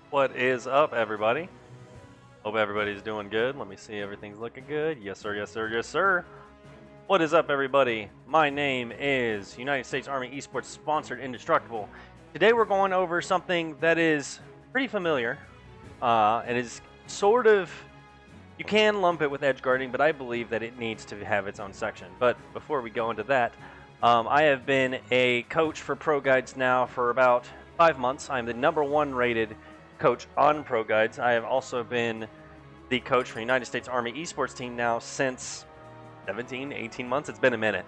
What is up, everybody? Hope everybody's doing good. Let me see, everything's looking good. Yes, sir, yes, sir, yes, sir. What is up, everybody? My name is United States Army Esports sponsored Indestructible. Today we're going over something that is pretty familiar. It is sort of, you can lump it with edge guarding, but I believe that it needs to have its own section. But before we go into that, I have been a coach for ProGuides now for about 5 months. I'm the #1 rated coach on ProGuides. I have also been the coach for United States Army Esports team now since 17, 18 months. It's been a minute.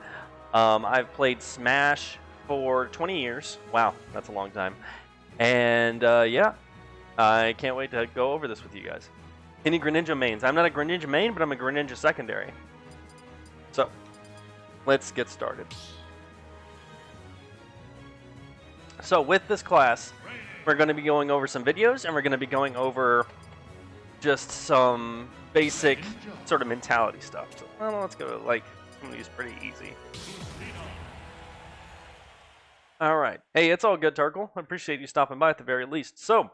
I've played Smash for 20 years. Wow, that's a long time. And yeah, I can't wait to go over this with you guys. Any Greninja mains? I'm not a Greninja main, but I'm a Greninja secondary. So, let's get started. So with this class, we're going to be going over some videos, and we're going to be going over just some basic sort of mentality stuff. So, well, let's go, like, some of these pretty easy. All right. Hey, it's all good, Turkle. I appreciate you stopping by at the very least. So,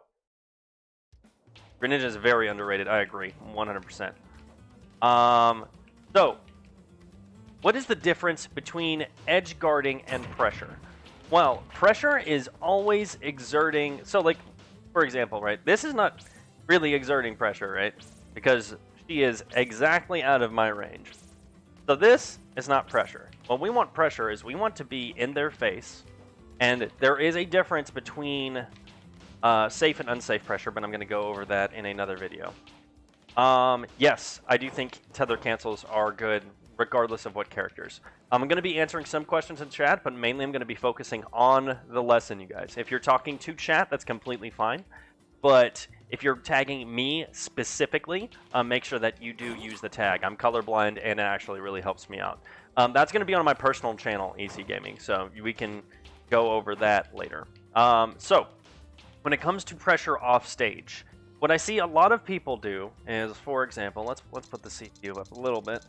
Greninja is very underrated. I agree, 100%. So, what is the difference between edge guarding and pressure? Well, pressure is always exerting. So, like, for example, right? This is not really exerting pressure, right? Because she is exactly out of my range. So this is not pressure. What we want pressure is we want to be in their face. And there is a difference between safe and unsafe pressure, but I'm going to go over that in another video. Yes, I do think tether cancels are good, regardless of what characters. I'm going to be answering some questions in chat, but mainly I'm going to be focusing on the lesson, you guys. If you're talking to chat, that's completely fine. but if you're tagging me specifically, make sure that you do use the tag. I'm colorblind, and it actually really helps me out. That's going to be on my personal channel, EC Gaming, so we can go over that later. So, when it comes to pressure off stage, what I see a lot of people do is, for example, let's put the CPU up a little bit,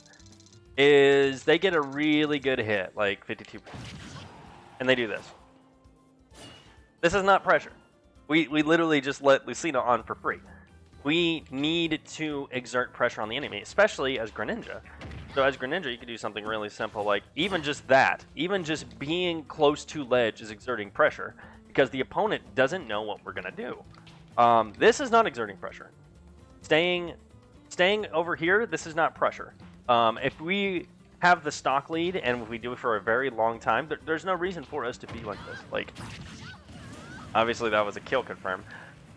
is they get a really good hit, like 52%, and they do this. This is not pressure. We literally just let Lucina on for free. We need to exert pressure on the enemy, especially as Greninja. So as Greninja, you can do something really simple, like even just that, even just being close to ledge is exerting pressure, because the opponent doesn't know what we're gonna do. This is not exerting pressure. Staying over here, this is not pressure. If we have the stock lead and if we do it for a very long time, there's no reason for us to be like this. Like, obviously that was a kill confirm,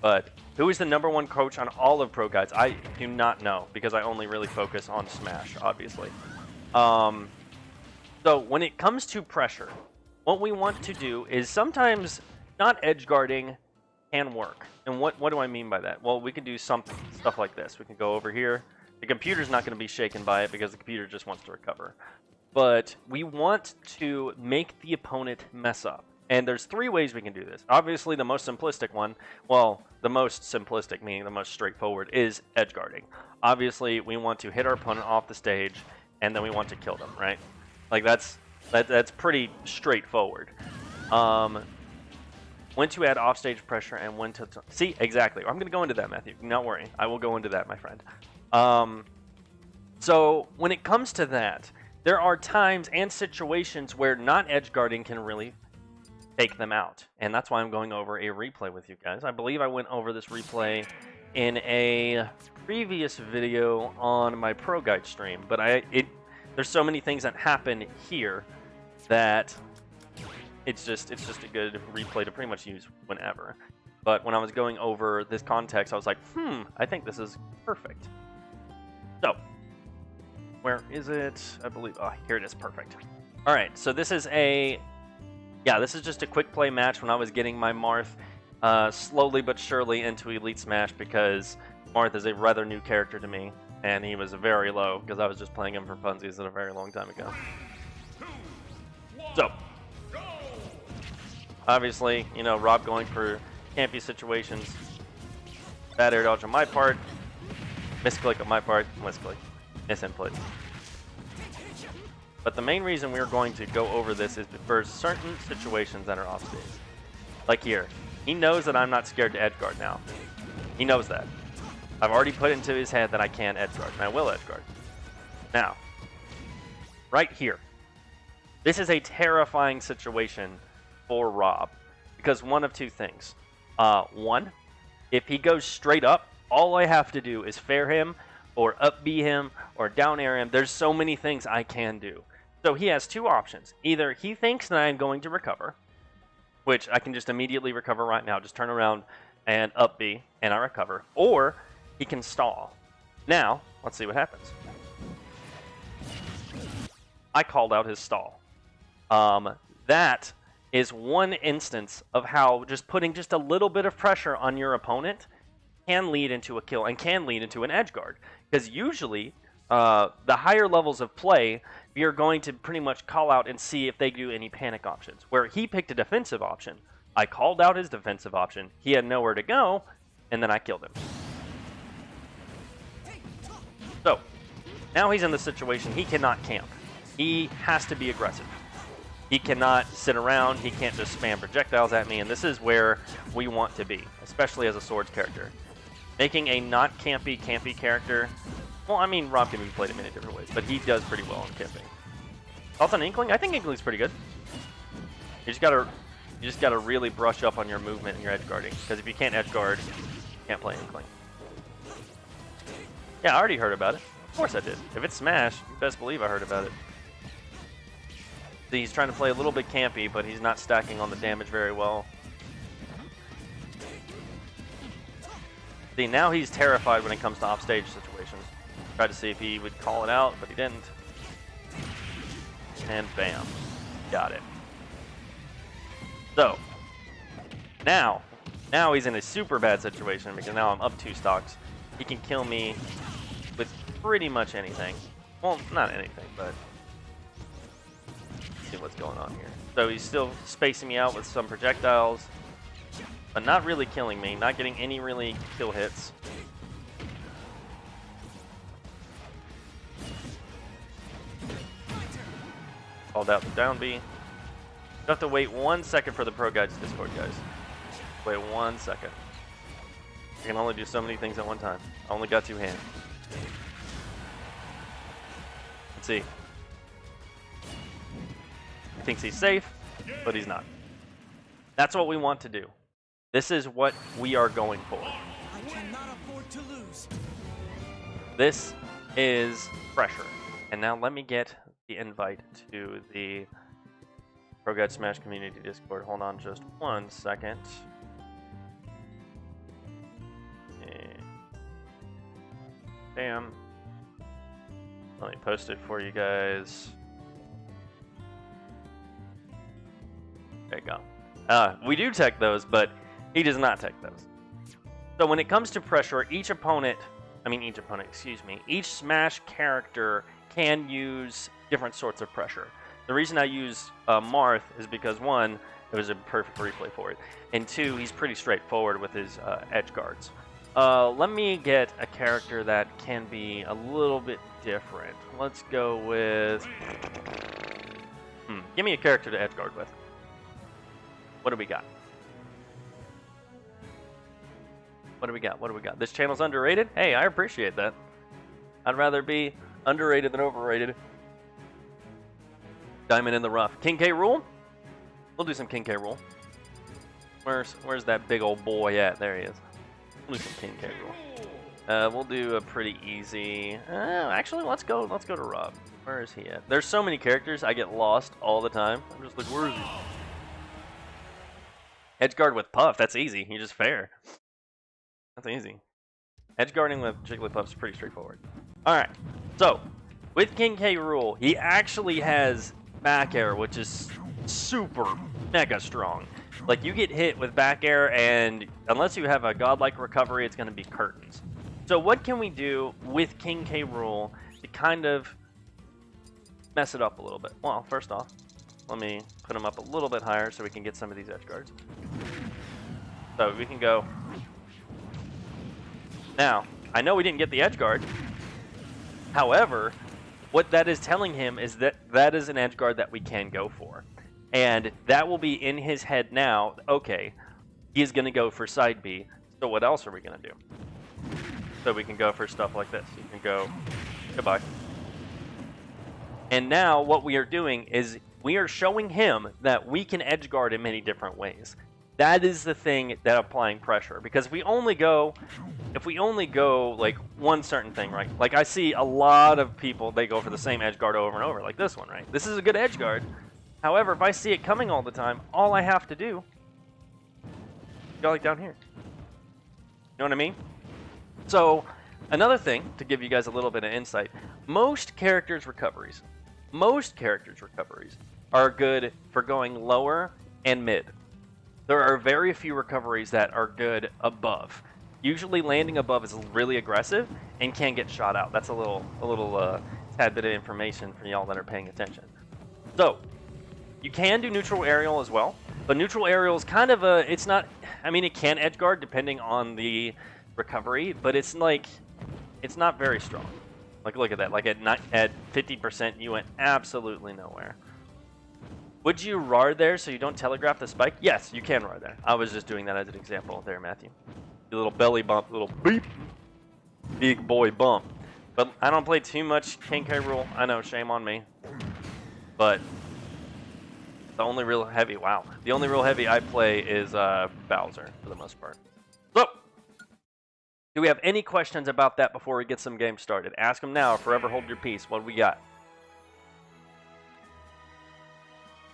but who is the #1 coach on all of ProGuides? I do not know, because I only really focus on Smash, obviously. So when it comes to pressure, what we want to do is sometimes not edge guarding can work. And what do I mean by that? Well, we can do stuff like this. We can go over here. The computer's not going to be shaken by it because the computer just wants to recover. But we want to make the opponent mess up. And there's 3 ways we can do this. Obviously, the most simplistic one, well, the most simplistic, meaning the most straightforward, is edge guarding. Obviously, we want to hit our opponent off the stage, and then we want to kill them, right? Like, that's pretty straightforward. When to add offstage pressure and when to... See, exactly. I'm going to go into that, Matthew. Don't worry. I will go into that, my friend. So, when it comes to that, there are times and situations where not edge guarding can really take them out. And that's why I'm going over a replay with you guys. I believe I went over this replay in a previous video on my ProGuide stream, but there's so many things that happen here that it's just a good replay to pretty much use whenever. But when I was going over this context, I was like, I think this is perfect. So, where is it? I believe, here it is, perfect. All right, so this is this is just a quick play match when I was getting my Marth slowly but surely into Elite Smash, because Marth is a rather new character to me, and he was very low because I was just playing him for funsies a very long time ago. So, obviously, you know, Rob going for campy situations. Bad air dodge on my part. Misclick on my part. Misclick. Misinput. But the main reason we're going to go over this is for certain situations that are off stage. Like here. He knows that I'm not scared to edgeguard now. He knows that. I've already put into his head that I can edgeguard, and I will edgeguard. Now, right here. This is a terrifying situation for Rob, because one of 2 things. One, if he goes straight up, all I have to do is fair him, or up B him, or down air him. There's so many things I can do. So he has 2 options. Either he thinks that I'm going to recover, which I can just immediately recover right now. Just turn around and up B, and I recover. Or he can stall. Now, let's see what happens. I called out his stall. That is one instance of how just putting just a little bit of pressure on your opponent can lead into a kill and can lead into an edge guard. Because usually, the higher levels of play, you're going to pretty much call out and see if they do any panic options. Where he picked a defensive option, I called out his defensive option, he had nowhere to go, and then I killed him. So, now he's in the situation he cannot camp. He has to be aggressive. He cannot sit around, he can't just spam projectiles at me, and this is where we want to be, especially as a swords character. Making a not campy character, well, I mean, Rob can be played in many different ways, but he does pretty well on camping. Also on Inkling, I think Inkling's pretty good. You just gotta really brush up on your movement and your edge guarding, because if you can't edge guard, you can't play Inkling. Yeah, I already heard about it. Of course I did. If it's Smash, you best believe I heard about it. See, he's trying to play a little bit campy, but he's not stacking on the damage very well. See, now he's terrified when it comes to offstage situations. Tried to see if he would call it out, but he didn't. And bam. Got it. So, now, Now he's in a super bad situation because now I'm up 2 stocks. He can kill me with pretty much anything. Well, not anything, but let's see what's going on here. So he's still spacing me out with some projectiles, but not really killing me, not getting any really kill hits. Called out the down B. You have to wait 1 second for the ProGuides Discord, guys. Wait 1 second. You can only do so many things at one time. I only got 2 hands. Let's see. He thinks he's safe, but he's not. That's what we want to do. This is what we are going for. I cannot afford to lose. This is pressure. And now let me get the invite to the ProGuides Smash Community Discord. Hold on just 1 second. Bam. Let me post it for you guys. There you go. We do tech those, but he does not tech those. So when it comes to pressure, each Smash character can use different sorts of pressure. The reason I use Marth is because 1, it was a perfect replay for it, and 2, he's pretty straightforward with his edge guards. Let me get a character that can be a little bit different. Let's go with... Give me a character to edge guard with. What do we got? What do we got? What do we got? This channel's underrated? Hey, I appreciate that. I'd rather be underrated than overrated. Diamond in the rough. King K rule? We'll do some King K rule. Where's that big old boy at? There he is. We'll do some King K rule. We'll do a pretty easy... actually, let's go to Rob. Where is he at? There's so many characters, I get lost all the time. I'm just like, where is he? Edgeguard with Puff, that's easy. You're just fair. That's easy. Edgeguarding with Jigglypuff is pretty straightforward. Alright, so, with King K rule, he actually has back air, which is super mega strong. Like, you get hit with back air, and unless you have a godlike recovery, it's going to be curtains. So what can we do with King K rule to kind of mess it up a little bit? Well, first off, let me put him up a little bit higher so we can get some of these edge guards. So we can go. Now, I know we didn't get the edge guard. However, what that is telling him is that that is an edge guard that we can go for. And that will be in his head now. Okay, he's going to go for side B. So what else are we going to do? So we can go for stuff like this. You can go, goodbye. And now what we are doing is we are showing him that we can edge guard in many different ways. That is the thing that applying pressure. Because if we only go like one certain thing, right? Like I see a lot of people, they go for the same edge guard over and over, like this one, right? This is a good edge guard. However, if I see it coming all the time, all I have to do, go like down here. You know what I mean? So, another thing, to give you guys a little bit of insight, most characters' recoveries are good for going lower and mid. There are very few recoveries that are good above. Usually landing above is really aggressive and can get shot out. That's a little tad bit of information for y'all that are paying attention. So, you can do neutral aerial as well, but neutral aerial is kind of a, it's not, I mean, it can edge guard depending on the recovery, but it's like, it's not very strong. Like, look at that. Like, at 50%, you went absolutely nowhere. Would you RAR there so you don't telegraph the spike? Yes, you can RAR there. I was just doing that as an example there, Matthew. A little belly bump, little beep, big boy bump. But I don't play too much King K rule. I know, shame on me. But the only real heavy, the only real heavy I play is Bowser for the most part. So, do we have any questions about that before we get some games started? Ask them now or forever hold your peace. What do we got?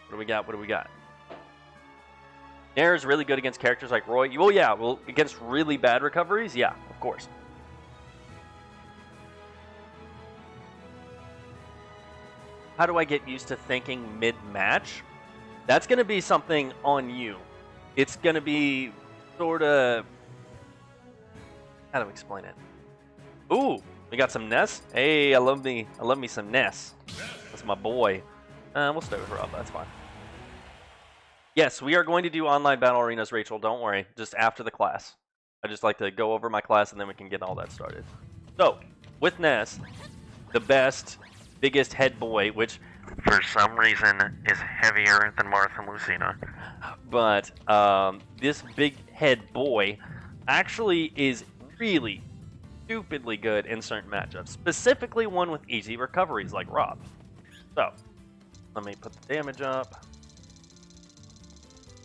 What do we got? What do we got? Nair is really good against characters like Roy. Well, yeah. Well, against really bad recoveries? Yeah, of course. How do I get used to thinking mid-match? That's going to be something on you. It's going to be sort of, how to explain it? Ooh, we got some Ness. Hey, I love me some Ness. That's my boy. We'll start with Rob. That's fine. Yes, we are going to do online battle arenas, Rachel. Don't worry. Just after the class. I just like to go over my class and then we can get all that started. So, with Ness, the best, biggest head boy, which for some reason is heavier than Martha and Lucina. But this big head boy actually is really stupidly good in certain matchups, specifically one with easy recoveries like Rob. So, let me put the damage up.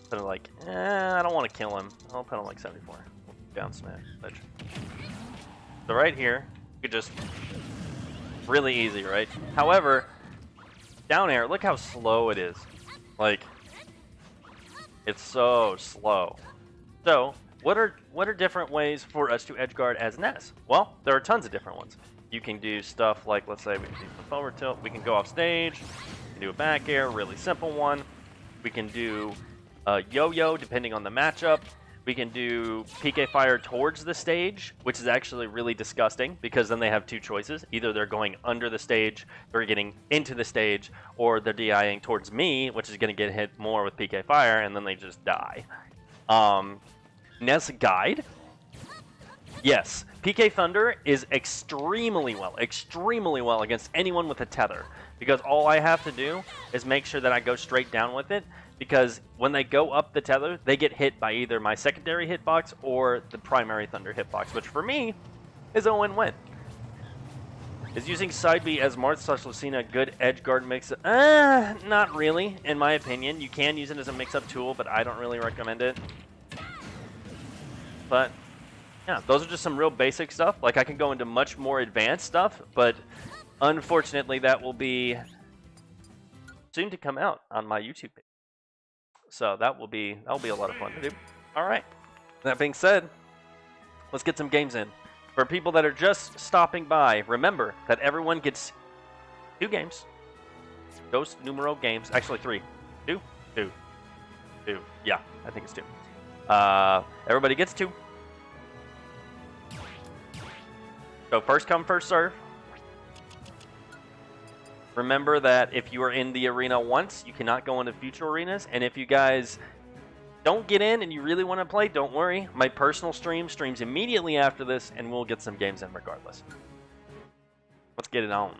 Put it like, I don't want to kill him. I'll put him like 74. Down smash. So right here, you could just, really easy, right? However, down air, look how slow it is. Like, it's so slow. So, what are different ways for us to edgeguard as Ness? Well, there are tons of different ones. You can do stuff like, let's say we can do some forward tilt. We can go off stage. We can do a back air, really simple one. We can do yo-yo, depending on the matchup. We can do PK fire towards the stage, which is actually really disgusting because then they have two choices. Either they're going under the stage, they're getting into the stage, or they're DIing towards me, which is going to get hit more with PK fire, and then they just die. Ness Guide. Yes, PK Thunder is extremely well against anyone with a tether, because all I have to do is make sure that I go straight down with it, because when they go up the tether, they get hit by either my secondary hitbox or the primary Thunder hitbox, which for me is a win-win. Is using side B as Marth/Lucina a good edge guard mix-up? Not really, in my opinion. You can use it as a mix-up tool, but I don't really recommend it. But yeah, those are just some real basic stuff. Like, I can go into much more advanced stuff, but unfortunately that will be soon to come out on my YouTube page. So that'll be a lot of fun to do. All right. That being said, let's get some games in. For people that are just stopping by, remember that everyone gets 2 games. Dos numero games. Actually 3. 2? 2. Yeah, I think it's 2. Everybody gets 2. So first come, first serve. Remember that if you are in the arena once, you cannot go into future arenas. And if you guys don't get in and you really want to play, don't worry. My personal streams immediately after this, and we'll get some games in regardless. Let's get it on.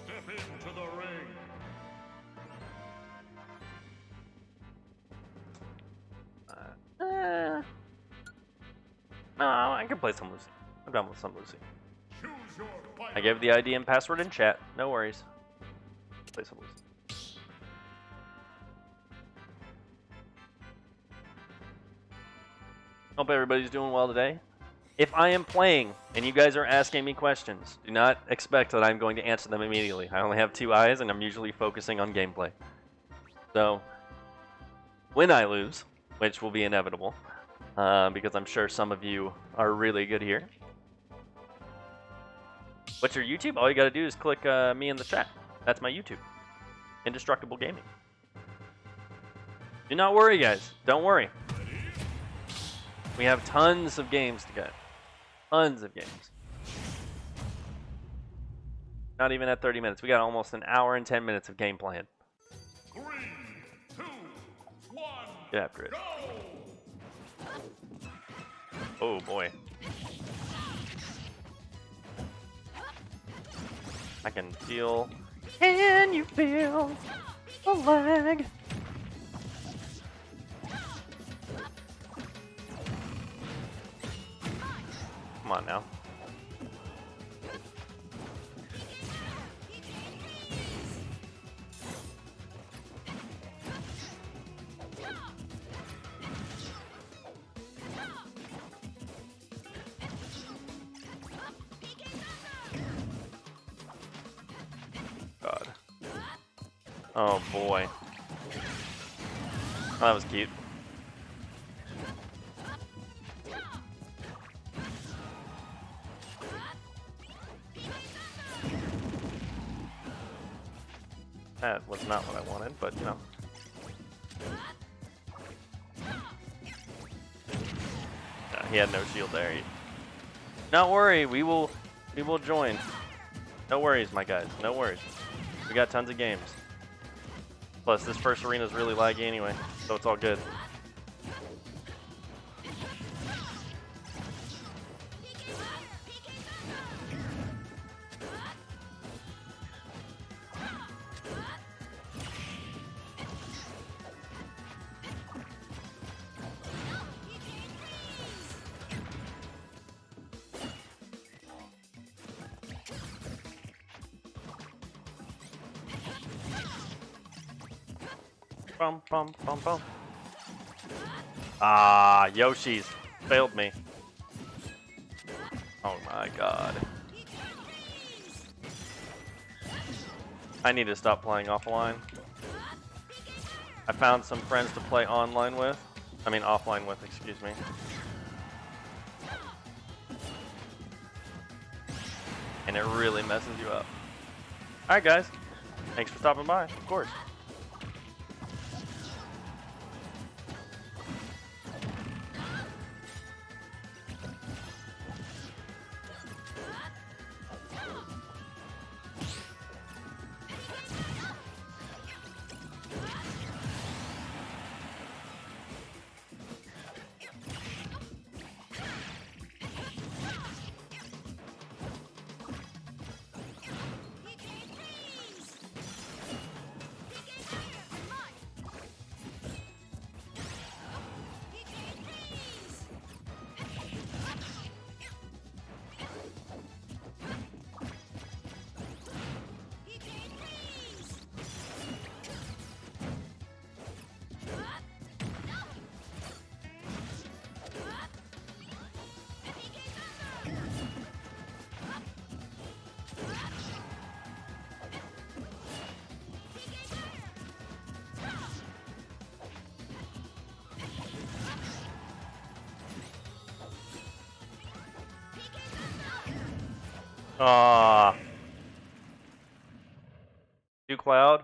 Step into the ring. No, I can play some Lucy. I'm done with some Lucy. Choose your fighter. I gave the ID and password in chat. No worries. Play some Lucy. Hope everybody's doing well today. If I am playing and you guys are asking me questions, do not expect that I'm going to answer them immediately. I only have 2 eyes and I'm usually focusing on gameplay. So, when I lose, which will be inevitable, because I'm sure some of you are really good here. What's your YouTube? All you gotta do is click me in the chat. That's my YouTube. Indestructible Gaming. Do not worry, guys. Don't worry. We have tons of games to get. Tons of games. Not even at 30 minutes. We got almost an hour and 10 minutes of game planned. 3, 2, 1. Get after it. Go! Oh boy. I can feel. Can you feel the lag? Come on now. God. Oh boy. Oh, that was cute. That was not what I wanted, but you know. Yeah, he had no shield there. Not worry, we will join. No worries, my guys. No worries. We got tons of games. Plus, this first arena is really laggy anyway, so it's all good. Bum, bum, bum, bum. Ah, Yoshi's failed me. Oh my god. I need to stop playing offline. I found some friends to play online with. I mean offline with, excuse me. And it really messes you up. Alright guys, thanks for stopping by, of course. Ah. Do Cloud?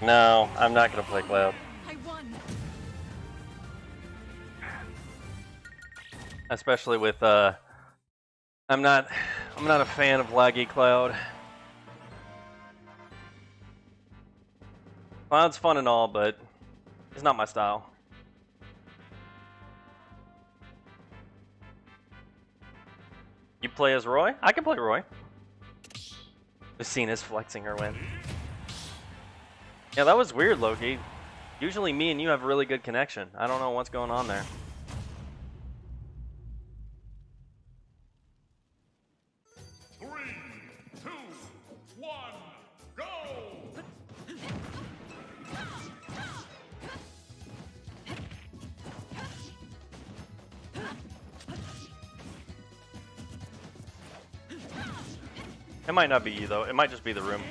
No, I'm not gonna play Cloud. I won. Especially with I'm not a fan of laggy Cloud. Cloud's fun and all, but it's not my style. You play as Roy? I can play Roy. Lucina's flexing her win. Yeah, that was weird, Loki. Usually me and you have really good connection. I don't know what's going on there. Three, two, one, go! It might not be you though. It might just be the room.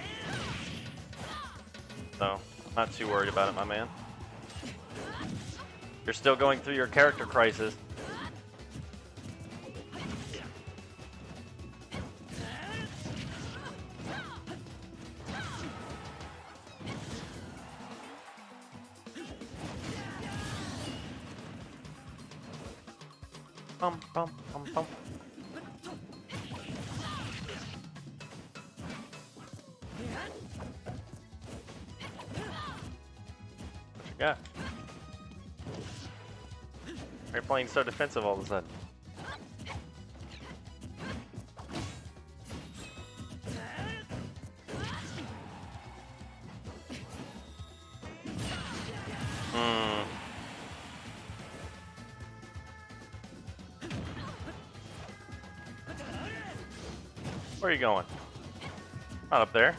So, not too worried about it, my man. You're still going through your character crisis. Bum, bum, bum, bum. Yeah. You're playing so defensive all of a sudden. Where are you going? Not up there.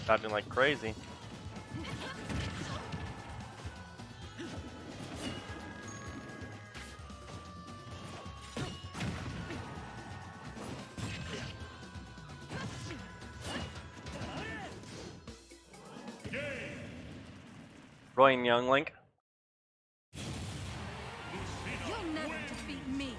Dodging like crazy. Roy and Young Link. You'll never defeat me.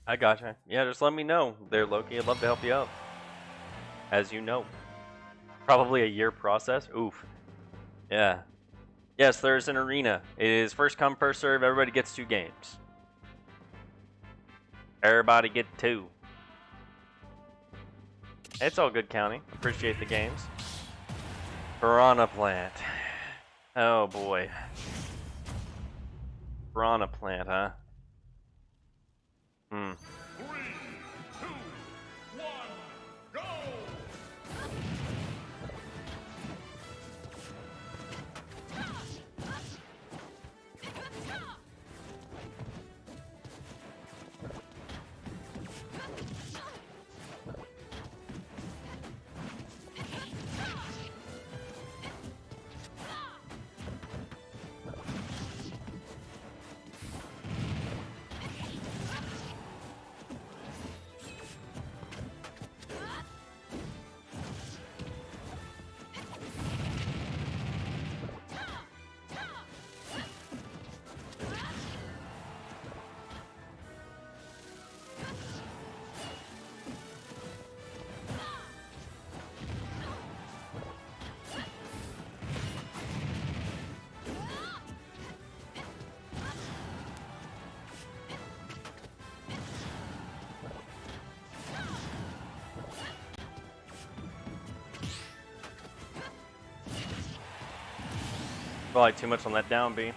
I gotcha. Yeah, just let me know there, Loki. I'd love to help you out. As you know. Probably a year process. Oof. Yeah. Yes, there's an arena. It is first come, first serve. Everybody gets 2 games. Everybody get 2. It's all good, County. Appreciate the games. Piranha Plant. Oh boy. Piranha Plant, huh? 3, 2, 1, go! Probably too much on that down B.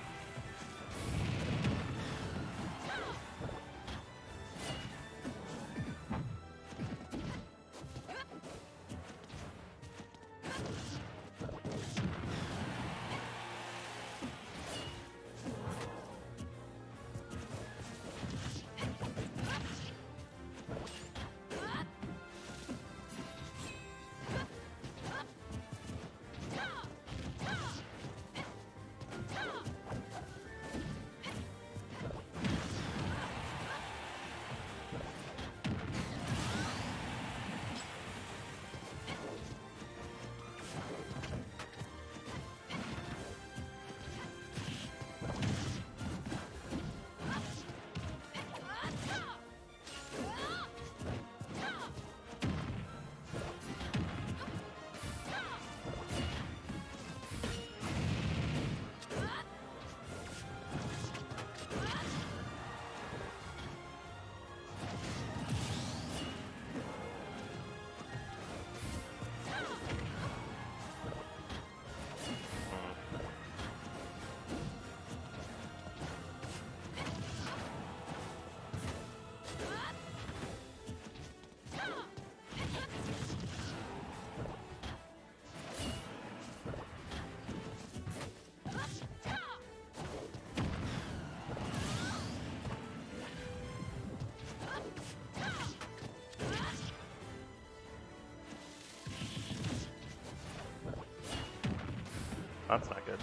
That's not good.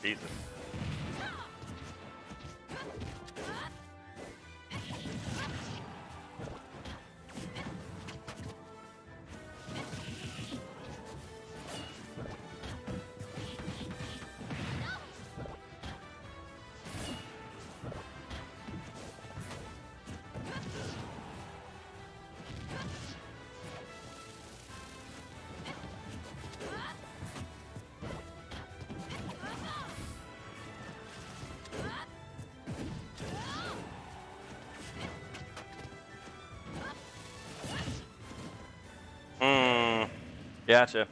Jesus. Gotcha.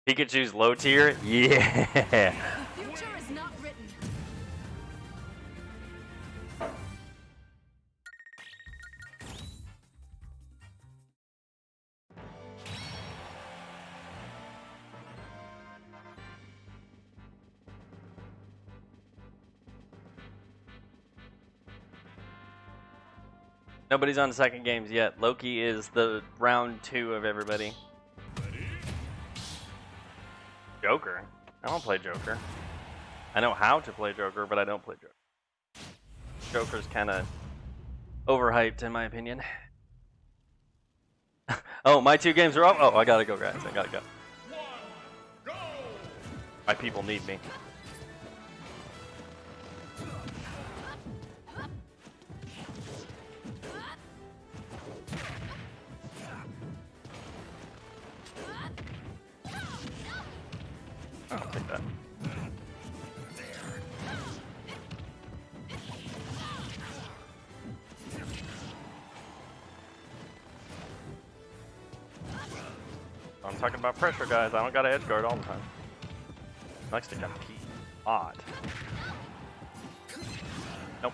Pikachu's low tier? Yeah. The future is not written. Nobody's on the second games yet. Loki is the round 2 of everybody. Joker? I don't play Joker. I know how to play Joker, but I don't play Joker. Joker's kind of overhyped in my opinion. Oh, my 2 games are up? Oh, I gotta go, guys. I gotta go. My people need me. that. I'm talking about pressure, guys. I don't gotta edge guard all the time. Likes to compete. Odd. Nope.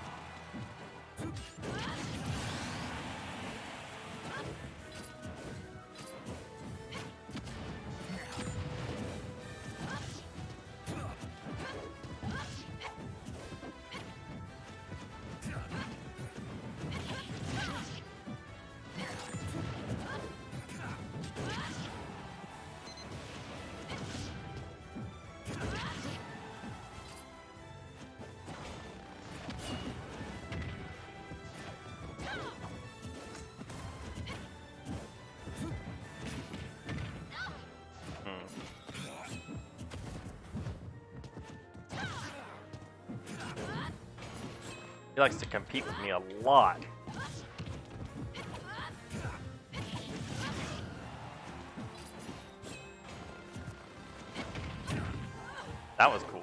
He likes to compete with me a lot. That was cool.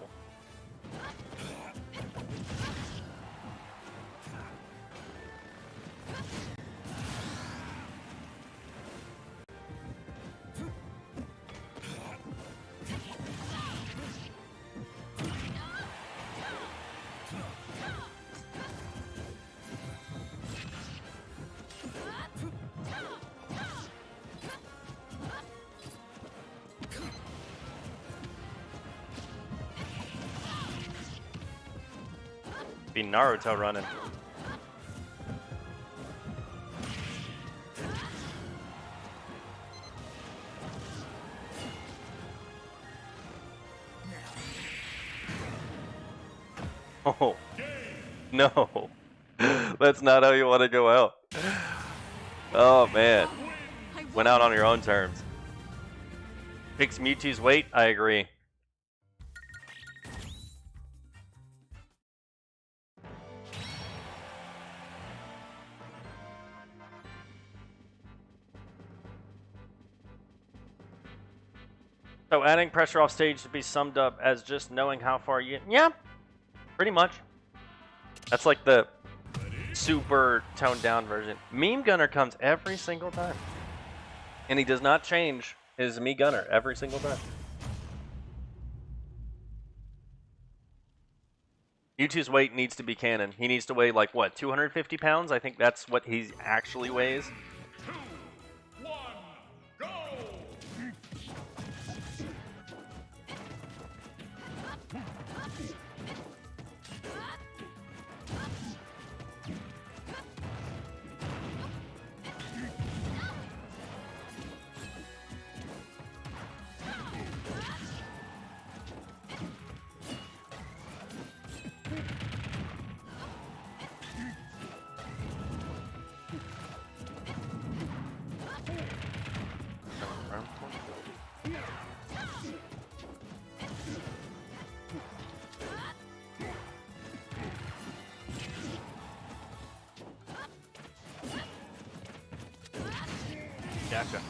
Be Naruto running. Oh no, that's not how you want to go out. Oh man, went out on your own terms. Fix Mewtwo's weight. I agree. So adding pressure off stage to be summed up as just knowing how far you... Yeah, pretty much. That's like the super toned down version. Meme Gunner comes every single time. And he does not change his Me Gunner every single time. Mewtwo's weight needs to be canon. He needs to weigh like, what, 250 pounds? I think that's what he actually weighs. 2, 1, go! Gotcha.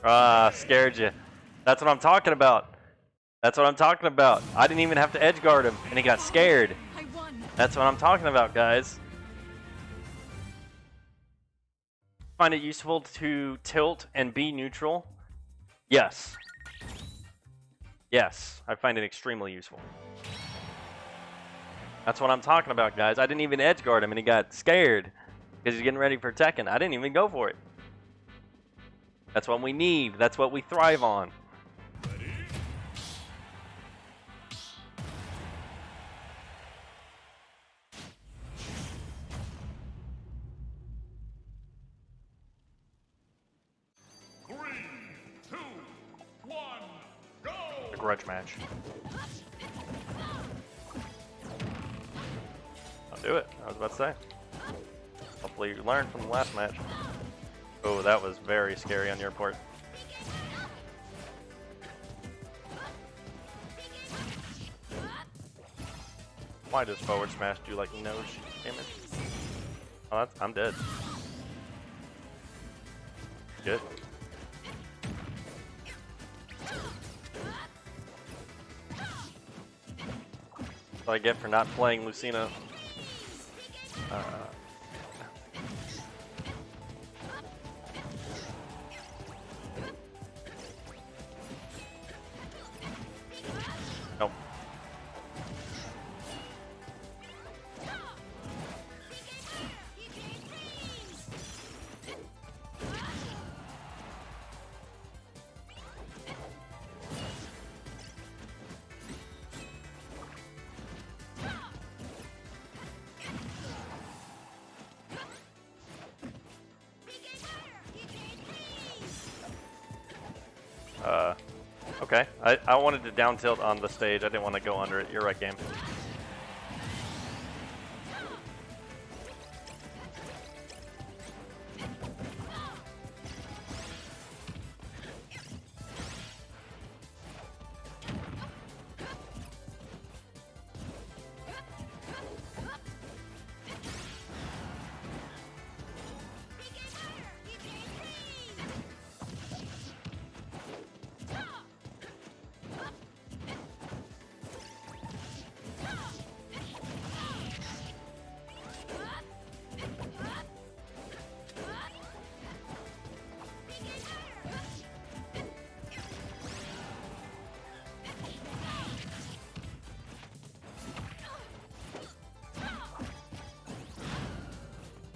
Ah, scared you. That's what I'm talking about. That's what I'm talking about. I didn't even have to edge guard him, and he got scared. I won. That's what I'm talking about, guys. Find it useful to tilt and be neutral? Yes. Yes, I find it extremely useful. That's what I'm talking about, guys. I didn't even edge guard him, and he got scared because he's getting ready for Tekken. I didn't even go for it. That's what we need. That's what we thrive on. grudge match. I'll do it. I was about to say. Hopefully you learned from the last match. Oh, that was very scary on your part. Why does forward smash do like no damage? Oh, that's, I'm dead. Good. That's what I get for not playing Lucina. Nope. Okay. I wanted to down tilt on the stage. I didn't want to go under it. You're right, game.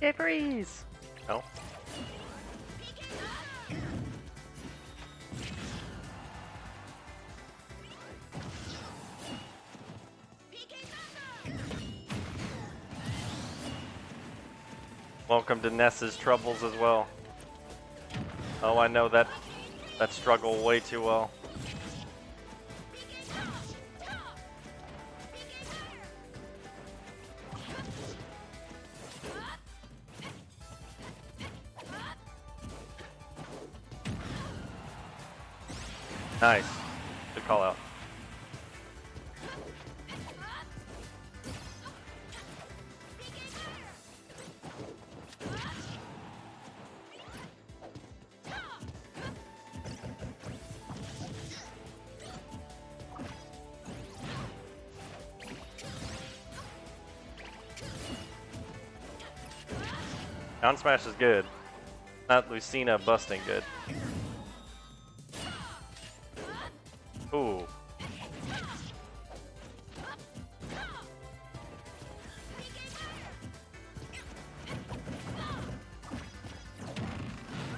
Yay, freeze! No. Welcome to Ness's troubles as well. Oh, I know that struggle way too well. Nice. Good call out. Down smash is good. Not Lucina busting good. Ooh.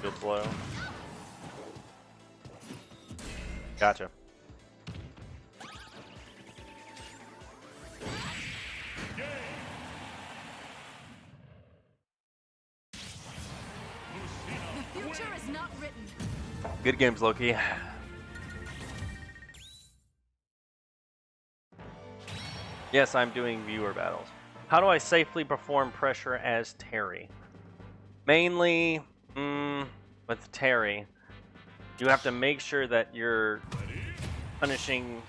Good blow. Gotcha. The future is not written. Good games, Loki. Yes, I'm doing viewer battles. How do I safely perform pressure as Terry? Mainly, with Terry, you have to make sure that you're punishing.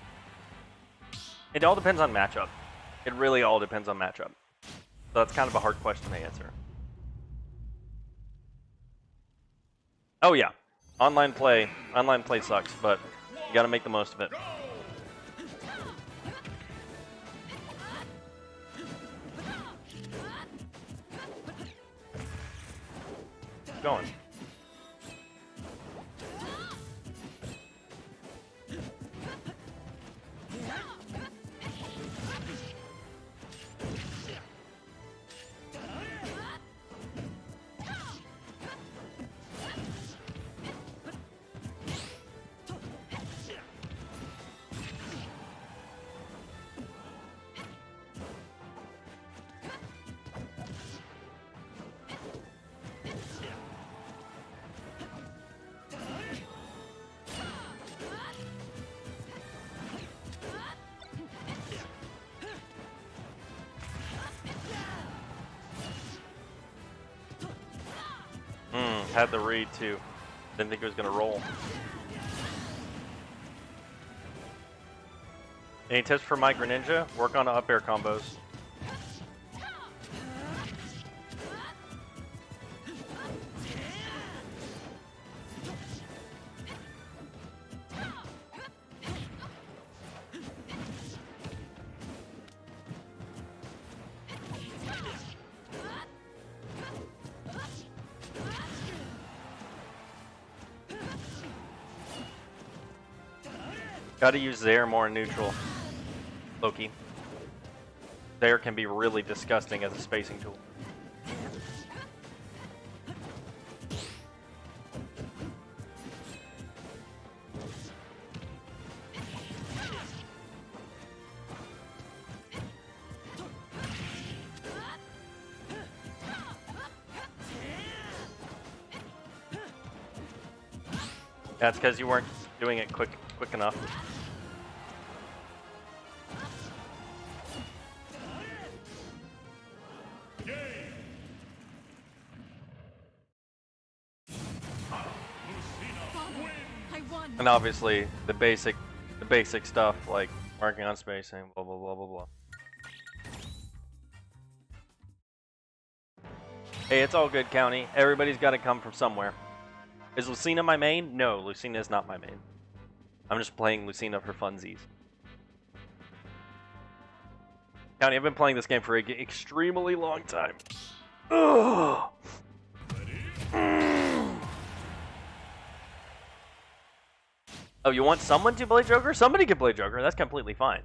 It all depends on matchup. It really all depends on matchup. So that's kind of a hard question to answer. Oh yeah, online play sucks, but you gotta make the most of it. Going. had the read too. Didn't think it was gonna roll. Any tips for my Greninja? Work on up air combos. Gotta use Zaire more in neutral, Loki. Zaire can be really disgusting as a spacing tool. That's because you weren't doing it quick enough. And obviously the basic stuff like marking on spacing, blah blah blah blah blah. Hey, it's all good, County. Everybody's got to come from somewhere. Is Lucina my main? No, Lucina is not my main. I'm just playing Lucina for funsies. County, I've been playing this game for an extremely long time. Ugh. Oh, you want someone to play Joker? Somebody can play Joker. That's completely fine.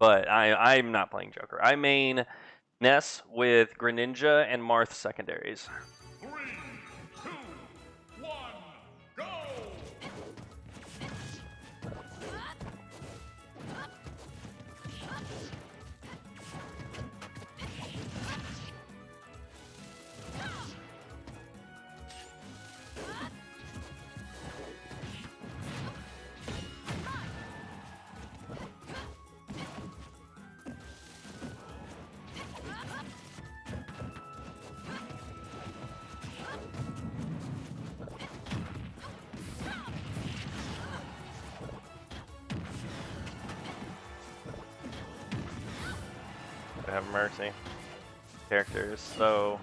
But I'm not playing Joker. I main Ness with Greninja and Marth secondaries. 3, 2, 1, go! Have mercy. Character is so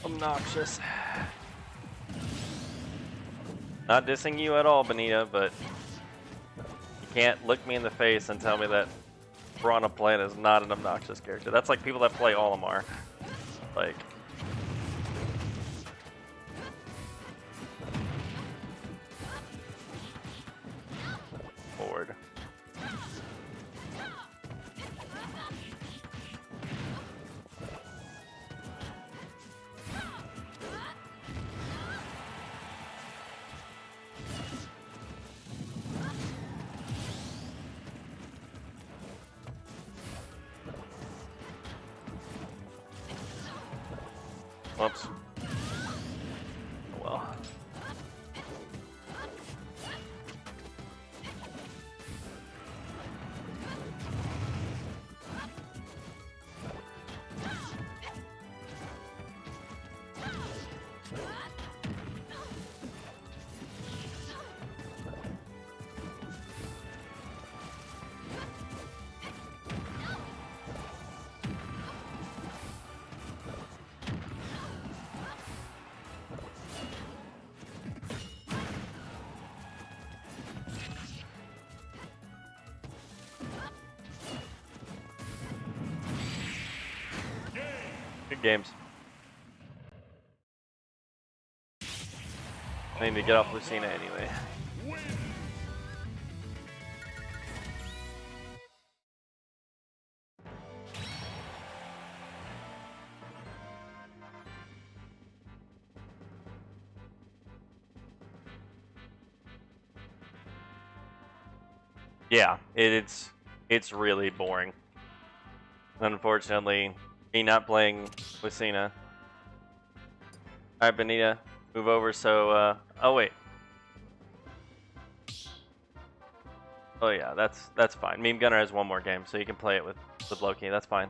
obnoxious. Not dissing you at all, Benita, but you can't look me in the face and tell me that Piranha Plant is not an obnoxious character. That's like people that play Olimar. Like, forward. Whoops. Oh well. Good games. I need to get off Lucina anyway. Yeah, it's really boring. Unfortunately, me not playing Lucina. Alright, Benita, move over so, oh wait. Oh yeah, that's fine. Meme Gunner has one more game, so you can play it with Loki, that's fine.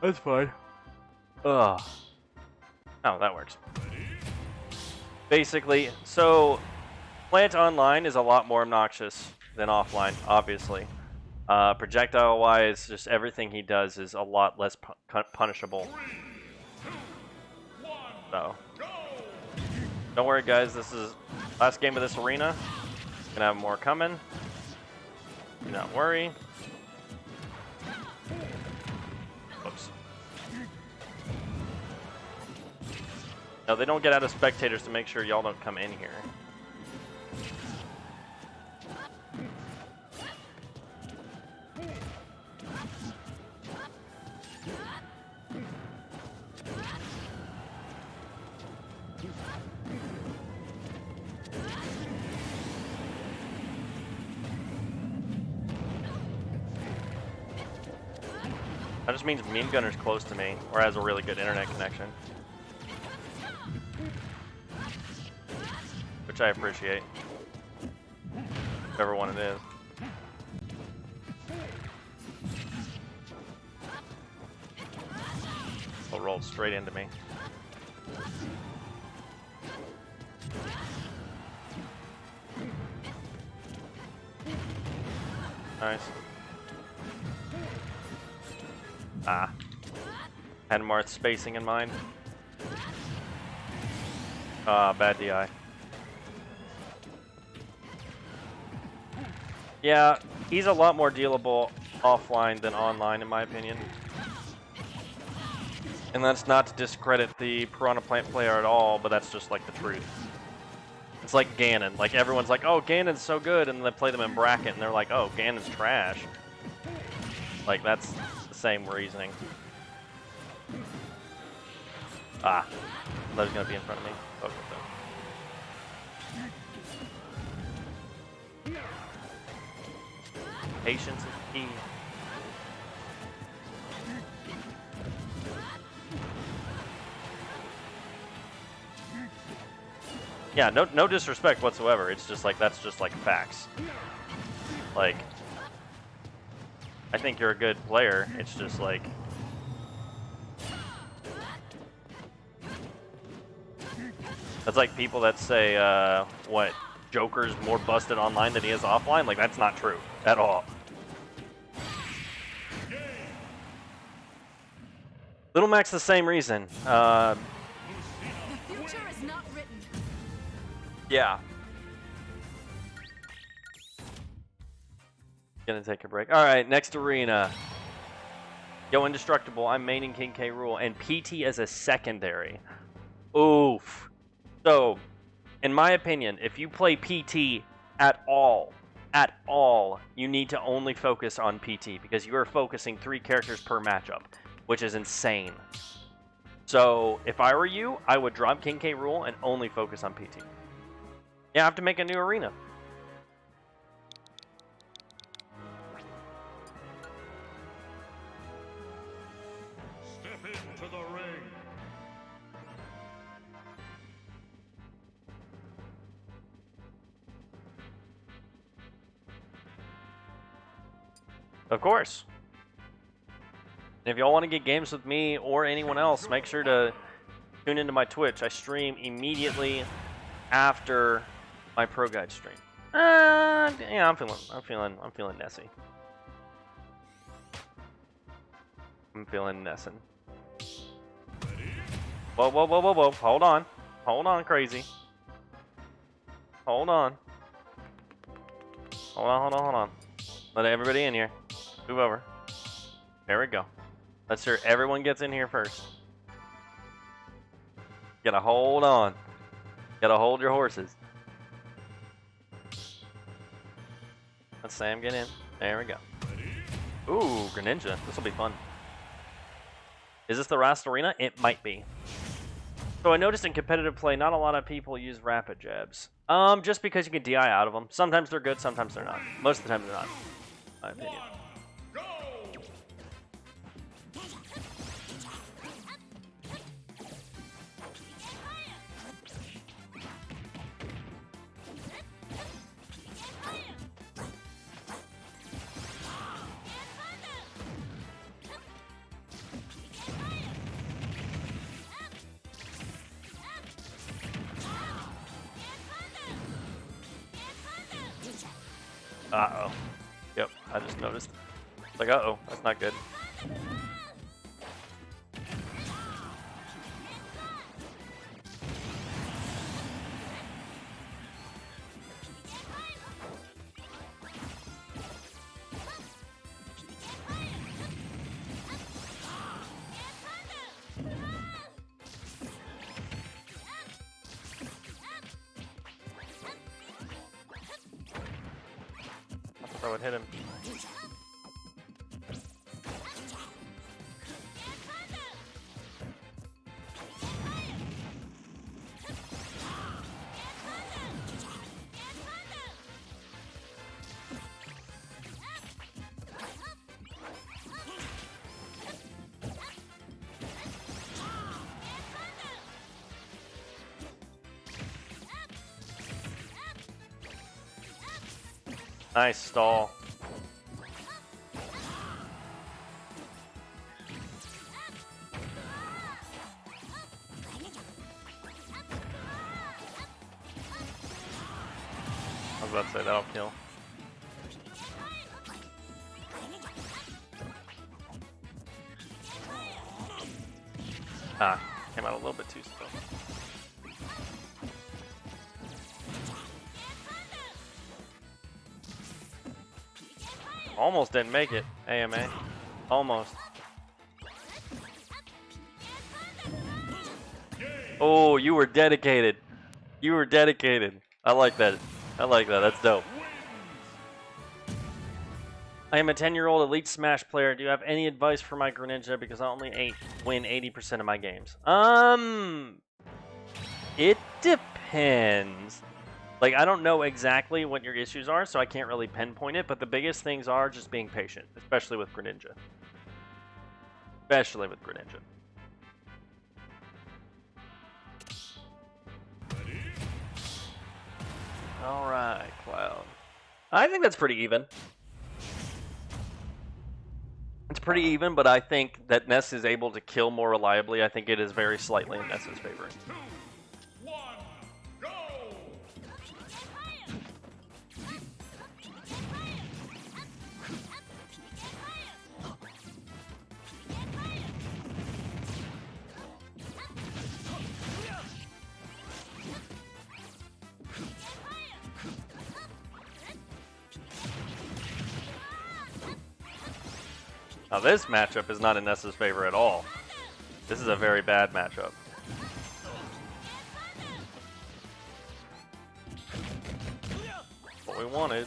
That's fine. Ugh. Oh, that works. Basically, so plant online is a lot more obnoxious than offline, obviously. Projectile-wise, just everything he does is a lot less punishable. So, don't worry, guys. This is last game of this arena. Gonna have more coming. Do not worry. Oops. No, they don't get out of spectators to make sure y'all don't come in here. That just means Meme Gunner's close to me, or has a really good internet connection. Which I appreciate. Whichever one it is. It'll roll straight into me. Nice. Ah. Had Marth's spacing in mind. Ah, bad DI. Yeah, he's a lot more dealable offline than online, in my opinion. And that's not to discredit the Piranha Plant player at all, but that's just like the truth. It's like Ganon. Like, everyone's like, oh, Ganon's so good, and they play them in bracket, and they're like, oh, Ganon's trash. Like, that's the same reasoning. Ah. That was going to be in front of me. Okay, so. Patience is key. Yeah, no disrespect whatsoever. It's just like, that's just like facts. Like, I think you're a good player. It's just like, that's like people that say, what, Joker's more busted online than he is offline? Like, that's not true at all. Little Mac's the same reason. The future is not written. Yeah. Gonna take a break. Alright, next arena. Yo, Indestructible, I'm maining King K. Rool, and PT as a secondary. Oof. So, in my opinion, if you play PT at all, you need to only focus on PT, because you are focusing 3 characters per matchup, which is insane. So, if I were you, I would drop King K. Rool and only focus on PT. Yeah, I have to make a new arena. Step into the ring. Of course. And if y'all want to get games with me or anyone else, make sure to tune into my Twitch. I stream immediately after my ProGuides stream. Yeah, I'm feeling Nessie. I'm feeling Nessin. Whoa, whoa, whoa, whoa, whoa. Hold on. Hold on, crazy. Hold on. Hold on, hold on, hold on. Let everybody in here. Move over. There we go. Let's sure everyone gets in here first. Gotta hold on. Gotta hold your horses. Let's Sam get in. There we go. Ooh, Greninja. This will be fun. Is this the last arena? It might be. So I noticed in competitive play, not a lot of people use rapid jabs. Just because you can DI out of them. Sometimes they're good, sometimes they're not. Most of the time they're not, in my opinion. Uh-oh. Yep, I just noticed. It's like, uh-oh, that's not good. I would hit him. Nice stall. I was about to say that'll kill. Ah, came out a little bit too slow. Almost didn't make it, AMA. Almost. Oh, you were dedicated. You were dedicated. I like that. I like that. That's dope. I am a 10-year-old Elite Smash player. Do you have any advice for my Greninja? Because I only win 80% of my games. It depends. Like, I don't know exactly what your issues are, so I can't really pinpoint it, but the biggest things are just being patient, especially with Greninja. Especially with Greninja. Alright, Cloud. I think that's pretty even. It's pretty even, but I think that Ness is able to kill more reliably. I think it is very slightly in Ness's favor. 2, 1, go! Now this matchup is not in Ness's favor at all. This is a very bad matchup. What we wanted.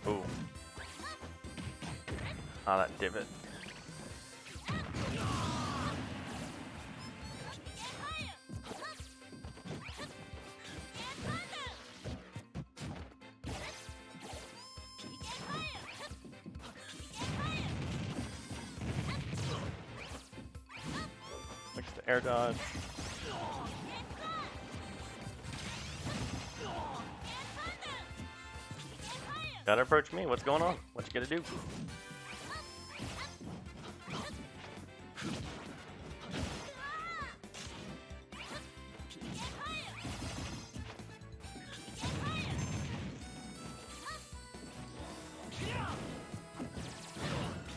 Ooh. Ah, that divot. Air dodge. Gotta approach me. What's going on? What you gonna do?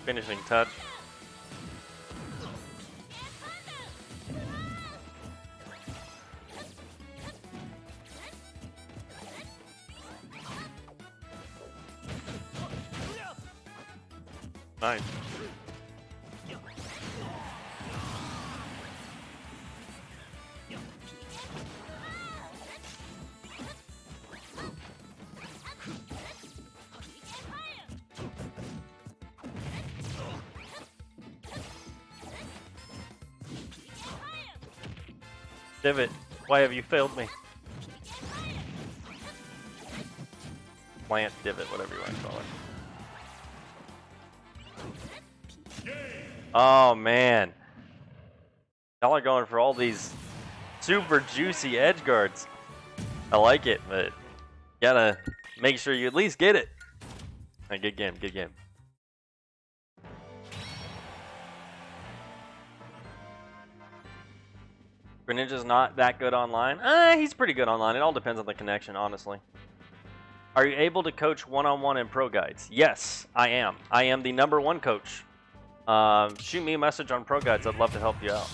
Finishing touch. Nice. Divot, why have you failed me? Plant, divot, whatever you want to call it. Oh man, y'all are going for all these super juicy edge guards. I like it, but gotta make sure you at least get it. Good game, good game. Greninja's not that good online. He's pretty good online. It all depends on the connection, honestly. Are you able to coach one-on-one in ProGuides? Yes, I am. I am the #1 coach. Shoot me a message on ProGuides. I'd love to help you out.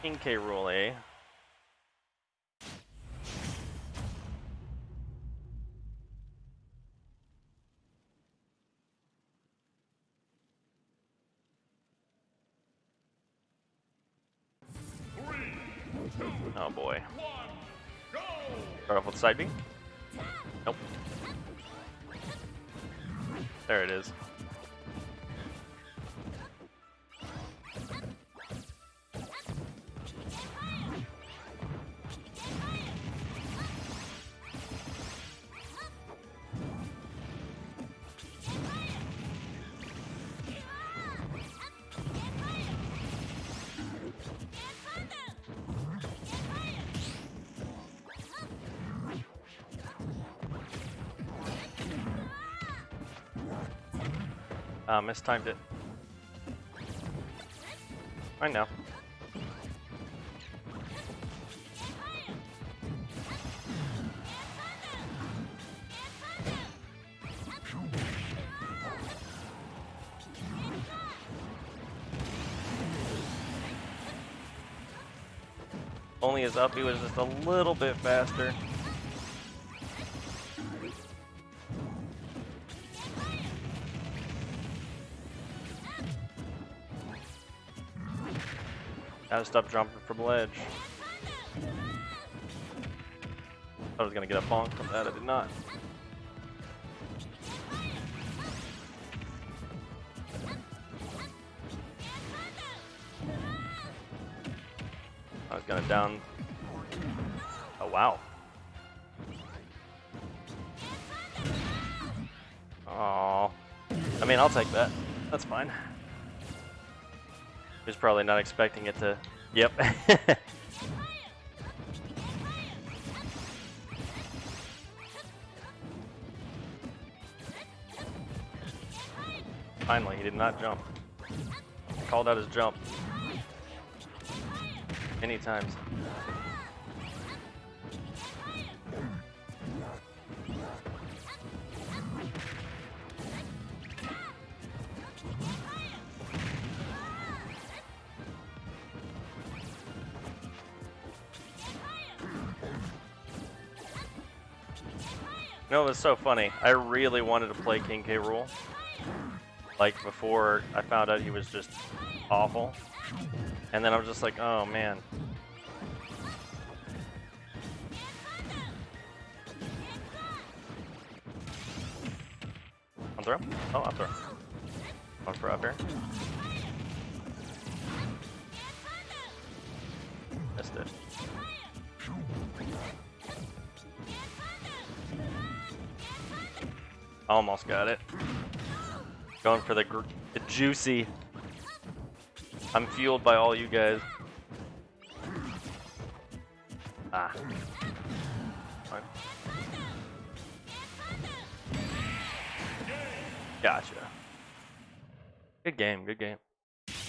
Henke rule, eh? Oh boy. Start off with side B. Nope. There it is. Mistimed it. I know. Only his uppy was just a little bit faster. Gotta stop jumping from the ledge. I was gonna get a bonk from that, I did not. I was gonna down. Oh wow. Oh, I mean, I'll take that. That's fine. He was probably not expecting it to. Yep. Finally, he did not jump. I called out his jump many times. You know, it was so funny. I really wanted to play King K. Rool. Like, before I found out he was just awful. And then I was just like, oh man. On throw? Oh, on throw. On for up here. Missed it. Almost got it. Going for the juicy. I'm fueled by all you guys. Ah. Fine. Gotcha. Good game, good game.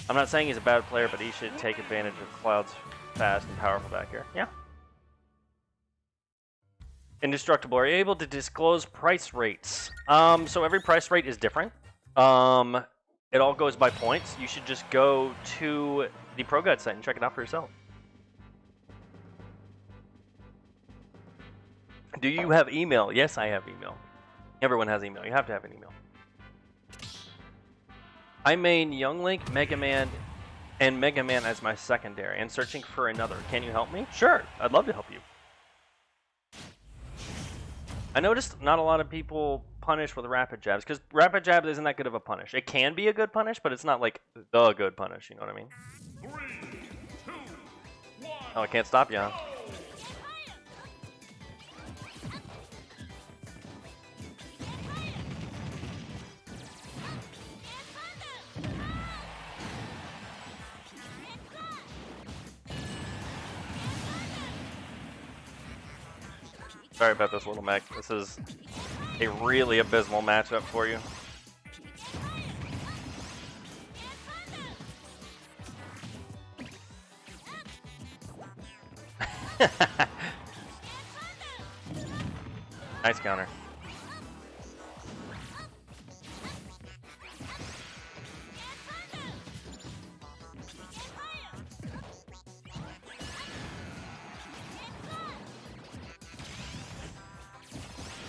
I'm not saying he's a bad player, but he should take advantage of Cloud's fast and powerful back here. Yeah. Indestructible, are you able to disclose price rates? So every price rate is different. It all goes by points. You should just go to the ProGuides site and check it out for yourself. Do you have email? Yes, I have email. Everyone has email. You have to have an email. I main Young Link, Mega Man, and Mega Man as my secondary, and searching for another. Can you help me? Sure, I'd love to help you. I noticed not a lot of people punish with rapid jabs, because rapid jab isn't that good of a punish. It can be a good punish, but it's not like the good punish, you know what I mean? 3, 2, 1. Oh, I can't stop you, huh? Sorry about this, little mech. This is a really abysmal matchup for you. Nice counter.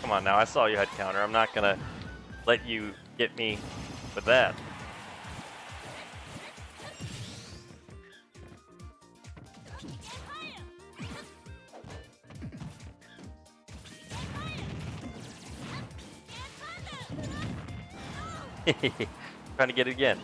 Come on now, I saw you had counter. I'm not gonna let you get me with that. Trying to get it again.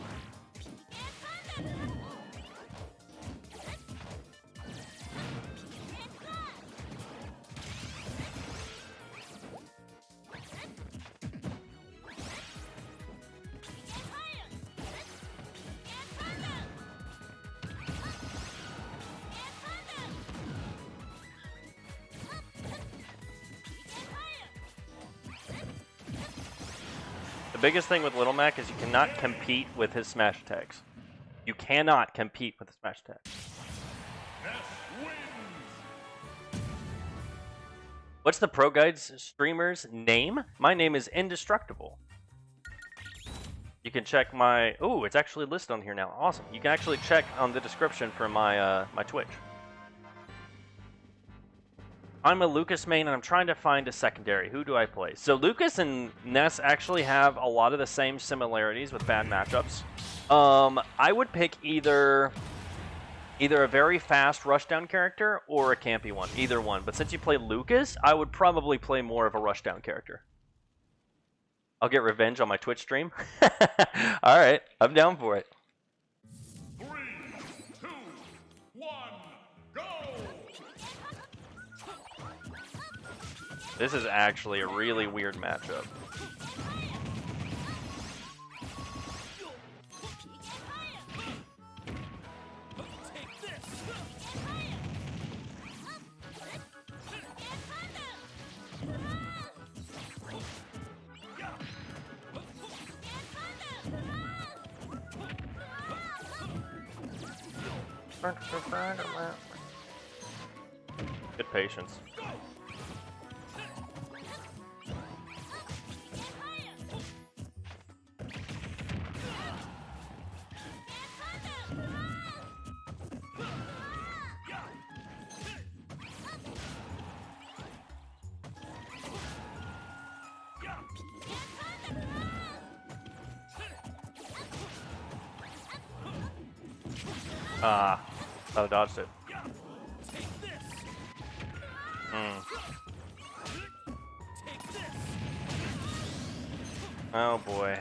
The biggest thing with Little Mac is you cannot compete with his smash attacks. You cannot compete with the smash attacks. What's the ProGuides streamer's name? My name is Indestructible. You can check my... Oh, it's actually listed on here now. Awesome. You can actually check on the description for my my Twitch. I'm a Lucas main, and I'm trying to find a secondary. Who do I play? So Lucas and Ness actually have a lot of the same similarities with bad matchups. I would pick either a very fast rushdown character or a campy one. Either one. But since you play Lucas, I would probably play more of a rushdown character. I'll get revenge on my Twitch stream. All right, I'm down for it. 3, 2, 1, go! This is actually a really weird matchup. Good patience. Ah, I dodged it. Oh boy.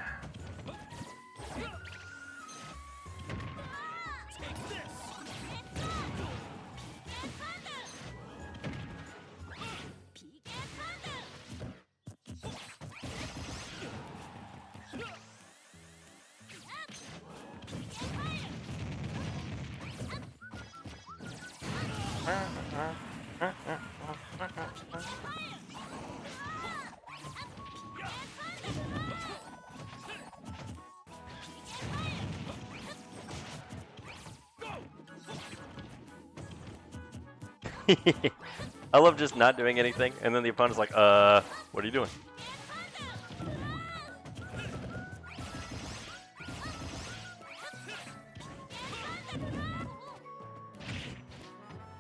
I love just not doing anything, and then the opponent's like, what are you doing?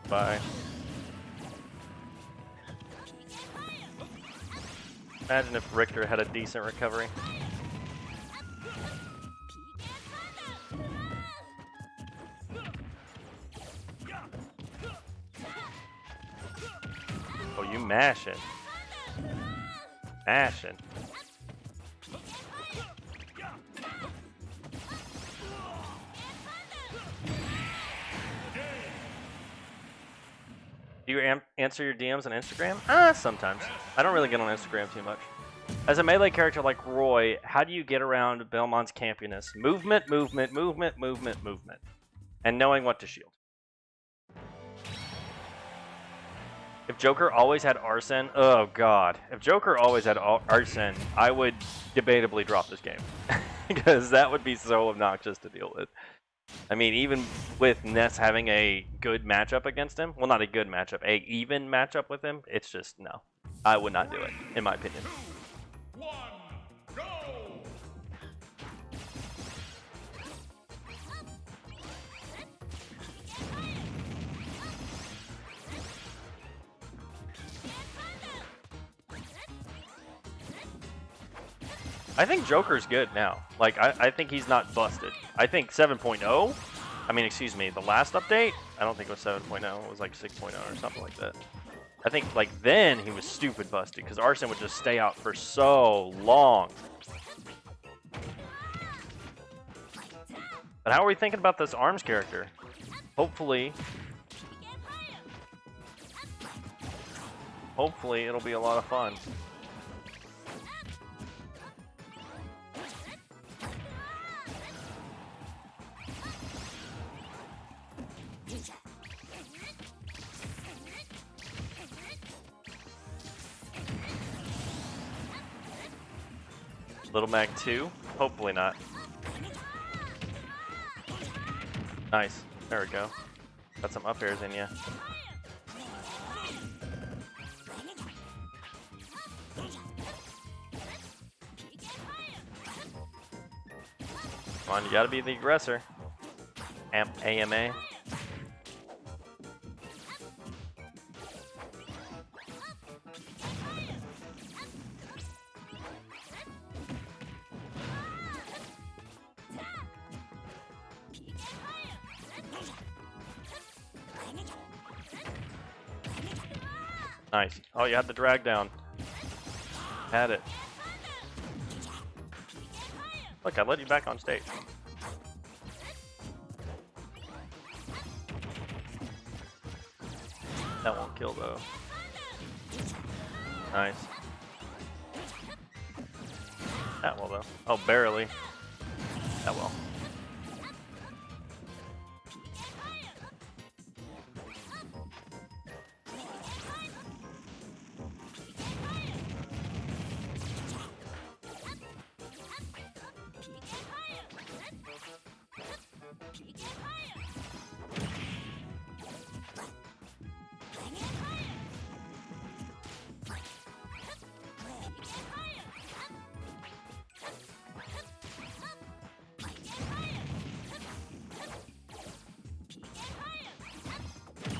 Bye. Imagine if Richter had a decent recovery. Oh, you mashing. Mashing. Do you answer your DMs on Instagram? Sometimes. I don't really get on Instagram too much. As a melee character like Roy, how do you get around Belmont's campiness? Movement, movement, movement, movement, movement. And knowing what to shield. If Joker always had Arson, oh god. If Joker always had Arson, I would debatably drop this game. Because that would be so obnoxious to deal with. I mean, even with Ness having a good matchup against him, well, not a good matchup, a even matchup with him, it's just no. I would not do it, in my opinion. 2, 1, go! I think Joker's good now. Like, I think he's not busted. I think 7.0, I mean, excuse me, the last update, I don't think it was 7.0, it was like 6.0 or something like that. I think, like, then he was stupid busted, because Arsene would just stay out for so long. But how are we thinking about this ARMS character? Hopefully it'll be a lot of fun. Little Mag 2? Hopefully not. Nice. There we go. Got some up airs in ya. Come on, you gotta be the aggressor. AMA. Nice. Oh, you had the drag down. Had it. Look, I let you back on stage. That won't kill though. Nice. That will though. Oh, barely. That will.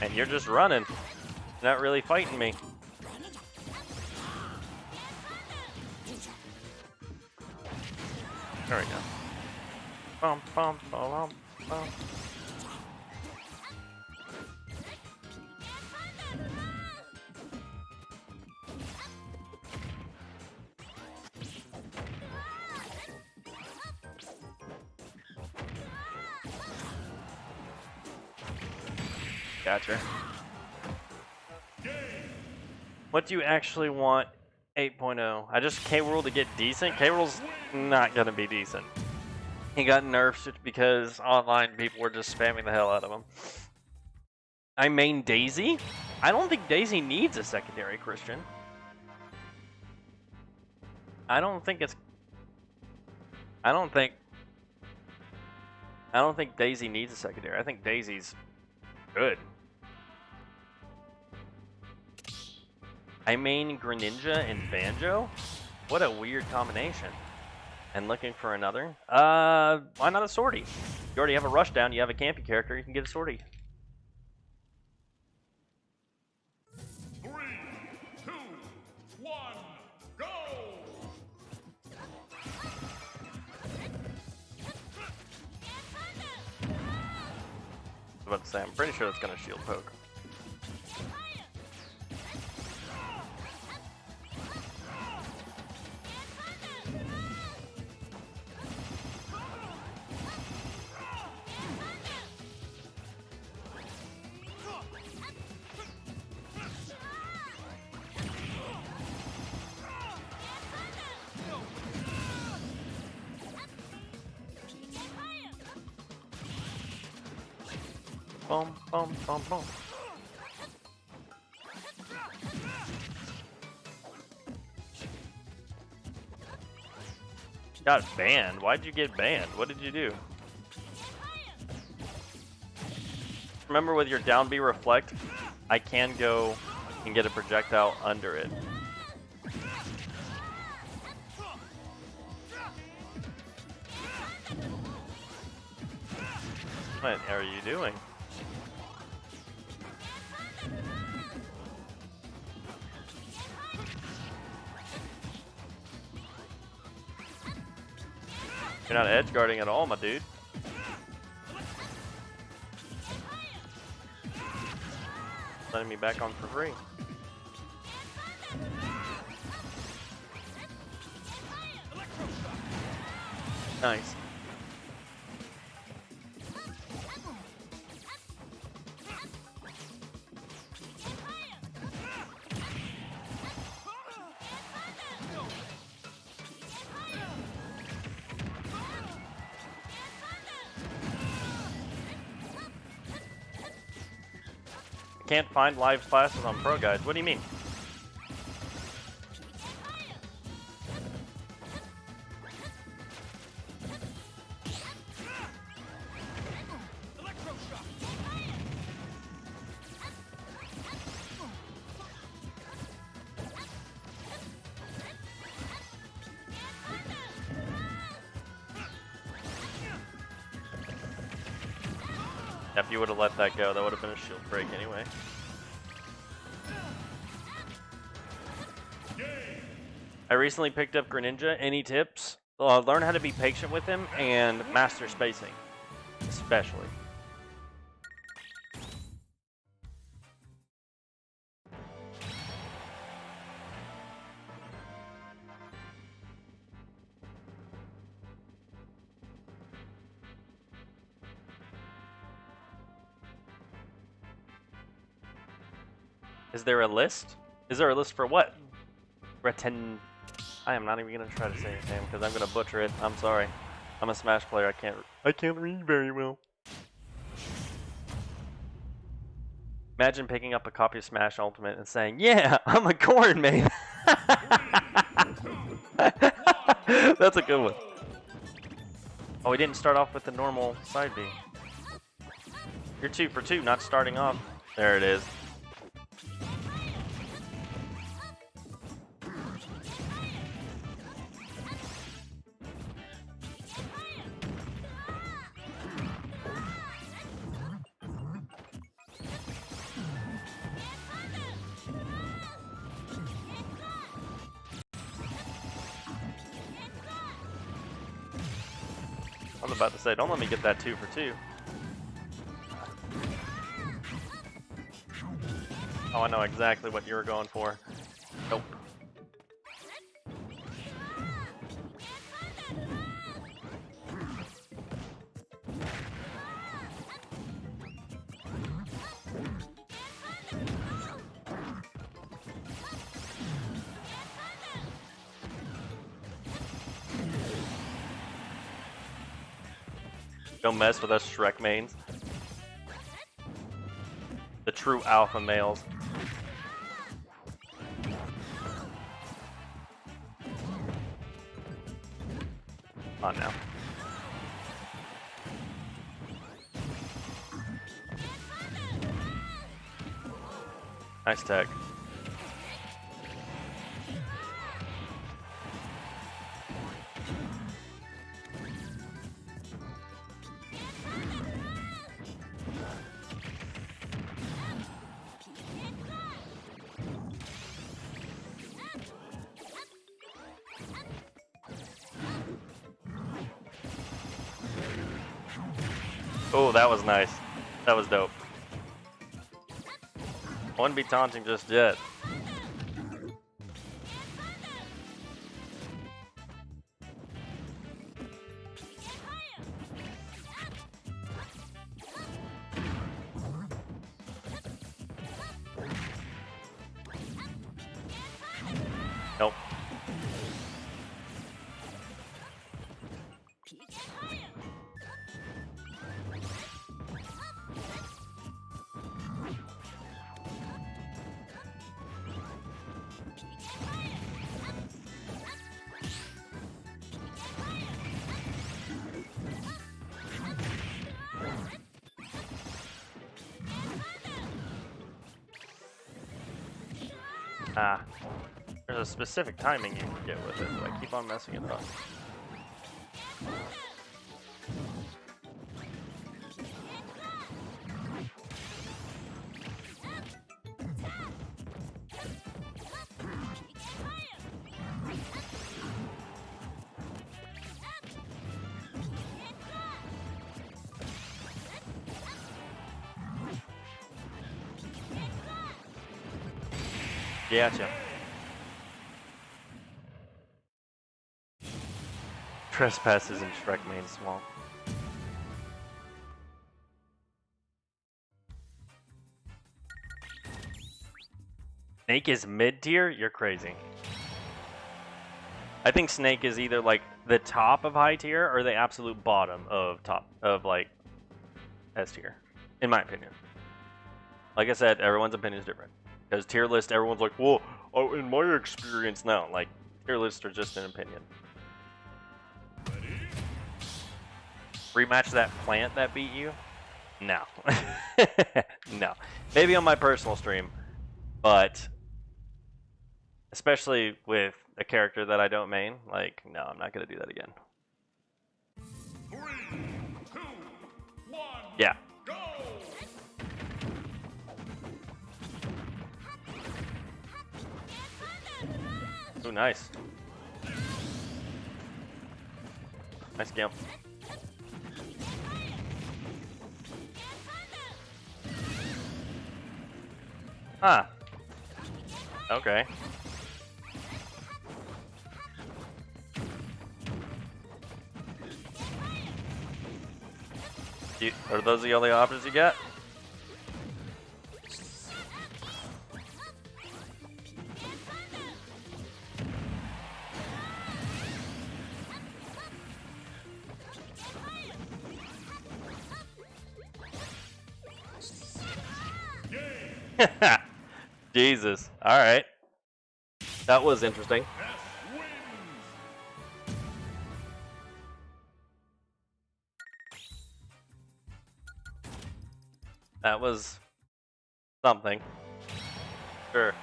And you're just running. You're not really fighting me. There we go. Bum, bum, bum, bum. Gotcha. What do you actually want 8.0? I just K-Rool to get decent? K-Rool's not gonna be decent. He got nerfed because online people were just spamming the hell out of him. I main Daisy? I don't think Daisy needs a secondary, Christian. I don't think Daisy needs a secondary. I think Daisy's good. I main Greninja and Banjo? What a weird combination. And looking for another? Why not a Swordy? You already have a Rushdown, you have a campy character, you can get a Swordy. 3, 2, 1, go! I was about to say, I'm pretty sure that's gonna shield poke. Boom, boom, boom, boom. Got banned? Why'd you get banned? What did you do? remember with your down B reflect, I can go and get a projectile under it. What are you doing? You're not edge guarding at all, my dude. Letting me back on for free. Nice. Can't find live classes on ProGuides. What do you mean? If you would have let that go, that would have been a shield break anyway. I recently picked up Greninja. Any tips? Learn how to be patient with him and master spacing, especially. Is there a list? Is there a list for what? I am not even gonna try to say his name because I'm gonna butcher it. I'm sorry. I'm a Smash player. I can't read very well. Imagine picking up a copy of Smash Ultimate and saying, "Yeah, I'm a corn main." That's a good one. Oh, we didn't start off with the normal side B. You're 2 for 2, not starting off. There it is. I was about to say, don't let me get that 2 for 2. Oh, I know exactly what you were going for. Nope. Don't mess with us Shrek mains. The true alpha males. Come on now. Nice tech. Oh, that was nice. That was dope. I wouldn't be taunting just yet. Nope. Ah. There's a specific timing you can get with it, but I keep on messing it up. Gotcha. Trespasses in Shrek Main Swamp. Snake is mid-tier? You're crazy. I think Snake is either like the top of high tier or the absolute bottom of top of like S tier, in my opinion. Like I said, everyone's opinion is different. Because tier list, everyone's like, well, oh, in my experience, no. Like, tier lists are just an opinion. Rematch that plant that beat you? No. No. Maybe on my personal stream, but especially with a character that I don't main, like, no, I'm not going to do that again. 3, 2, 1, Yeah. go! Ooh, nice. Nice gimp. Huh. Okay. Are those the only options you got? Jesus. All right. That was interesting. That was something. Sure.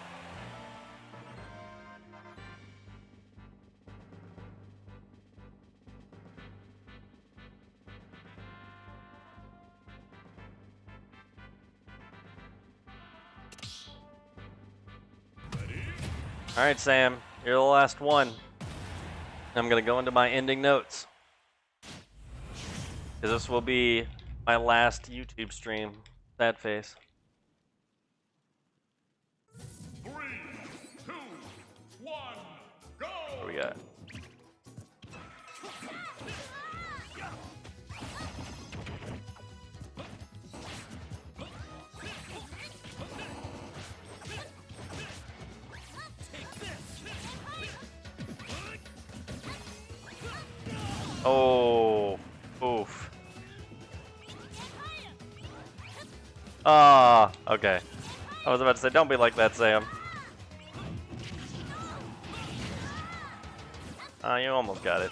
All right, Sam, you're the last one. I'm gonna go into my ending notes, because this will be my last YouTube stream. Sad face. 3, 2, 1, go! What do we got? Oh, oof. Ah, okay. I was about to say, don't be like that, Sam. You almost got it.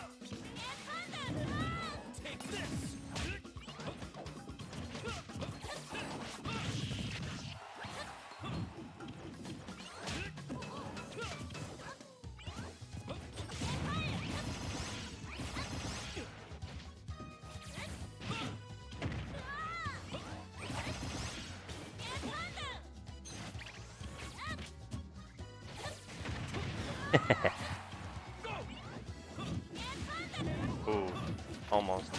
Ooh, almost.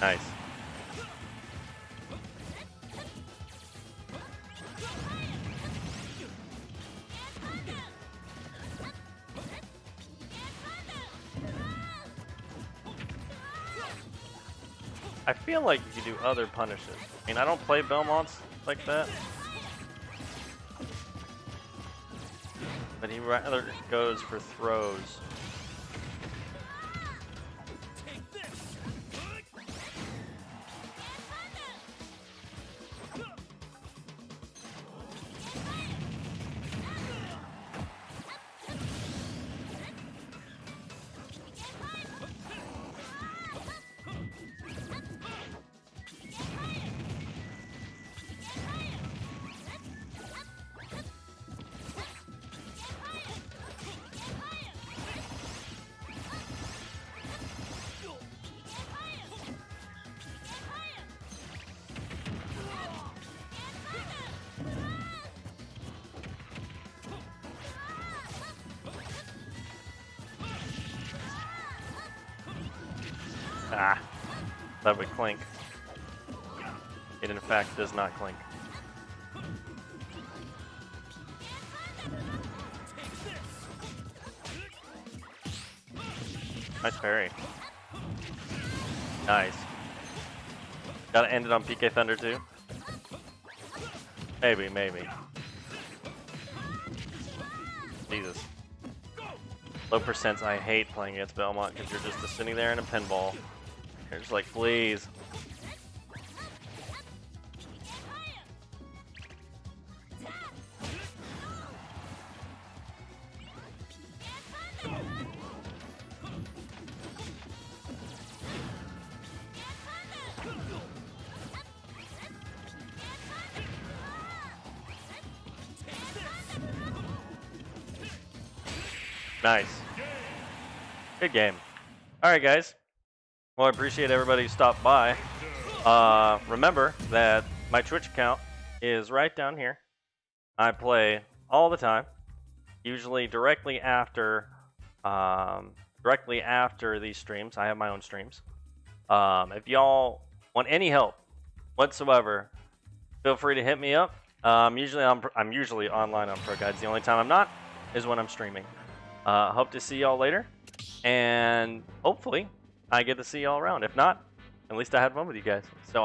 Nice. I feel like you could do other punishes. I mean, I don't play Belmonts like that. But he rather goes for throws. Ah, that would clink. It in fact does not clink. Nice parry. Nice. Gotta end it on PK Thunder too. Maybe, maybe. Jesus. Low percents, I hate playing against Belmont because you're just sitting there in a pinball. You're just like, please. Nice. Good game. Alright guys. Well, I appreciate everybody who stopped by. Remember that my Twitch account is right down here. I play all the time. Usually directly after these streams. I have my own streams. If y'all want any help whatsoever, feel free to hit me up. I'm usually online on ProGuides. The only time I'm not is when I'm streaming. Hope to see y'all later, and hopefully I get to see y'all around. If not, at least I had fun with you guys. So